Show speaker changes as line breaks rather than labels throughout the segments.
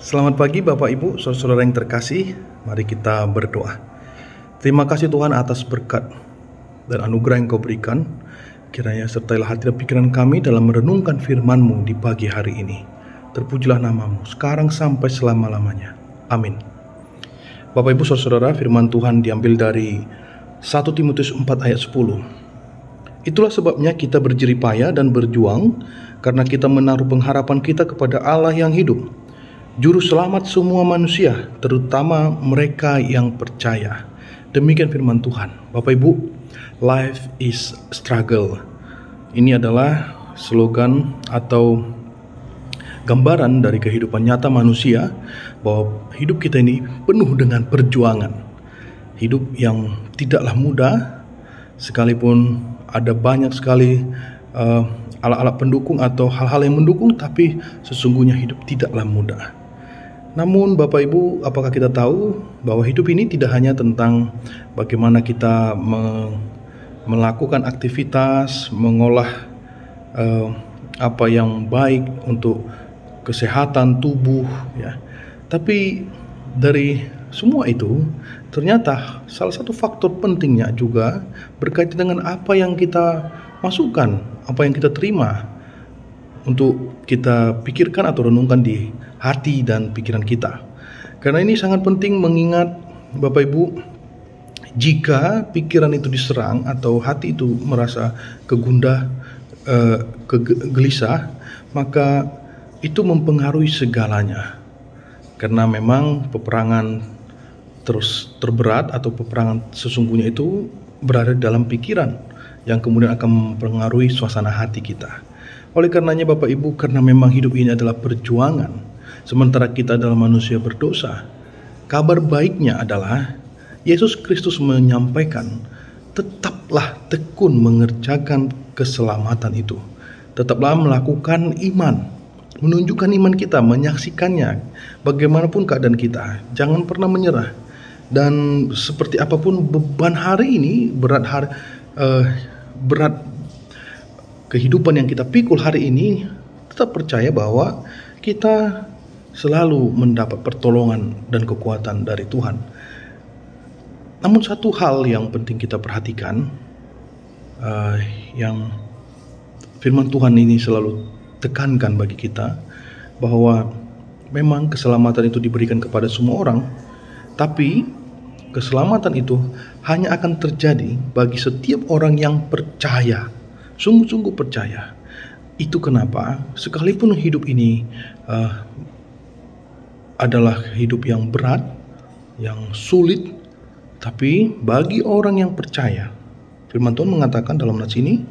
Selamat pagi Bapak Ibu, saudara-saudara yang terkasih. Mari kita berdoa. Terima kasih Tuhan atas berkat dan anugerah yang Kau berikan. Kiranya sertailah hati dan pikiran kami dalam merenungkan firman-Mu di pagi hari ini. Terpujilah nama-Mu sekarang sampai selama-lamanya. Amin. Bapak Ibu saudara-saudara, firman Tuhan diambil dari 1 Timotius 4 ayat 10. Itulah sebabnya kita berjerih payah dan berjuang, karena kita menaruh pengharapan kita kepada Allah yang hidup, Juru selamat semua manusia, terutama mereka yang percaya. Demikian firman Tuhan. Bapak Ibu, life is struggle. Ini adalah slogan atau gambaran dari kehidupan nyata manusia, bahwa hidup kita ini penuh dengan perjuangan. Hidup yang tidaklah mudah, sekalipun ada banyak sekali alat-alat pendukung atau hal-hal yang mendukung, tapi sesungguhnya hidup tidaklah mudah. Namun Bapak Ibu, apakah kita tahu bahwa hidup ini tidak hanya tentang bagaimana kita melakukan aktivitas, mengolah apa yang baik untuk kesehatan tubuh, ya. Tapi dari semua itu, ternyata salah satu faktor pentingnya juga berkaitan dengan apa yang kita masukkan, apa yang kita terima untuk kita pikirkan atau renungkan di hati dan pikiran kita. Karena ini sangat penting mengingat Bapak Ibu, jika pikiran itu diserang atau hati itu merasa kegundah, gelisah, maka itu mempengaruhi segalanya. Karena memang peperangan terus terberat atau peperangan sesungguhnya itu berada dalam pikiran yang kemudian akan mempengaruhi suasana hati kita. Oleh karenanya Bapak Ibu, karena memang hidup ini adalah perjuangan, sementara kita adalah manusia berdosa, kabar baiknya adalah Yesus Kristus menyampaikan, tetaplah tekun mengerjakan keselamatan itu. Tetaplah melakukan iman, menunjukkan iman kita, menyaksikannya bagaimanapun keadaan kita. Jangan pernah menyerah. Dan seperti apapun beban hari ini, berat kehidupan yang kita pikul hari ini, tetap percaya bahwa kita selalu mendapat pertolongan dan kekuatan dari Tuhan. Namun satu hal yang penting kita perhatikan, yang firman Tuhan ini selalu tekankan bagi kita, bahwa memang keselamatan itu diberikan kepada semua orang, tapi keselamatan itu hanya akan terjadi bagi setiap orang yang percaya, sungguh-sungguh percaya. Itu kenapa sekalipun hidup ini adalah hidup yang berat, yang sulit, tapi bagi orang yang percaya, firman Tuhan mengatakan dalam ayat ini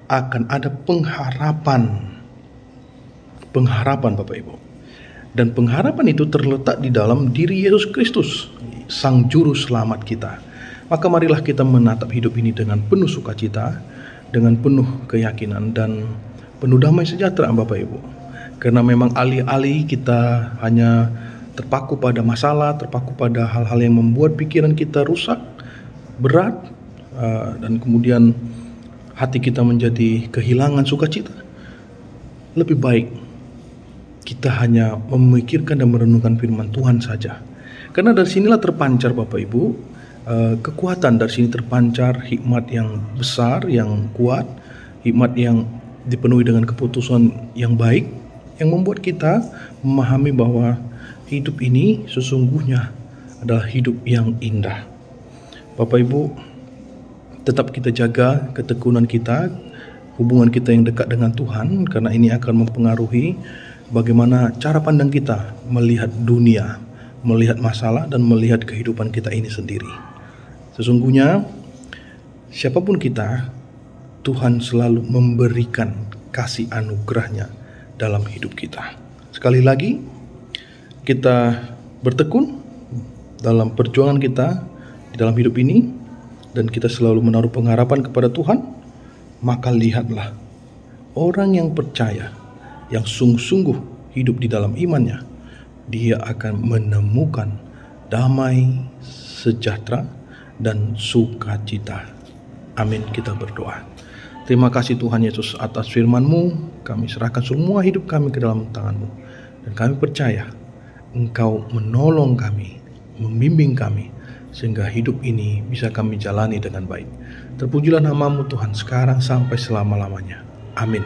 akan ada pengharapan Bapak Ibu. Dan pengharapan itu terletak di dalam diri Yesus Kristus, Sang Juru Selamat kita. Maka marilah kita menatap hidup ini dengan penuh sukacita, dengan penuh keyakinan dan penuh damai sejahtera Bapak Ibu. Karena memang alih-alih kita hanya terpaku pada masalah, terpaku pada hal-hal yang membuat pikiran kita rusak, berat, dan kemudian hati kita menjadi kehilangan sukacita, lebih baik kita hanya memikirkan dan merenungkan firman Tuhan saja. Karena dari sinilah terpancar Bapak Ibu, kekuatan dari sini terpancar, hikmat yang besar, yang kuat, hikmat yang dipenuhi dengan keputusan yang baik, yang membuat kita memahami bahwa hidup ini sesungguhnya adalah hidup yang indah. Bapak Ibu, tetap kita jaga ketekunan kita, hubungan kita yang dekat dengan Tuhan, karena ini akan mempengaruhi bagaimana cara pandang kita melihat dunia, melihat masalah, dan melihat kehidupan kita ini sendiri. Sesungguhnya siapapun kita, Tuhan selalu memberikan kasih anugerahnya dalam hidup kita. Sekali lagi, kita bertekun dalam perjuangan kita di dalam hidup ini, dan kita selalu menaruh pengharapan kepada Tuhan. Maka lihatlah, orang yang percaya, yang sungguh-sungguh hidup di dalam imannya, dia akan menemukan damai, sejahtera, dan sukacita. Amin. Kita berdoa. Terima kasih Tuhan Yesus atas firman-Mu. Kami serahkan semua hidup kami ke dalam tangan-Mu. Dan kami percaya Engkau menolong kami, membimbing kami, sehingga hidup ini bisa kami jalani dengan baik. Terpujilah nama-Mu Tuhan sekarang sampai selama-lamanya. Amin.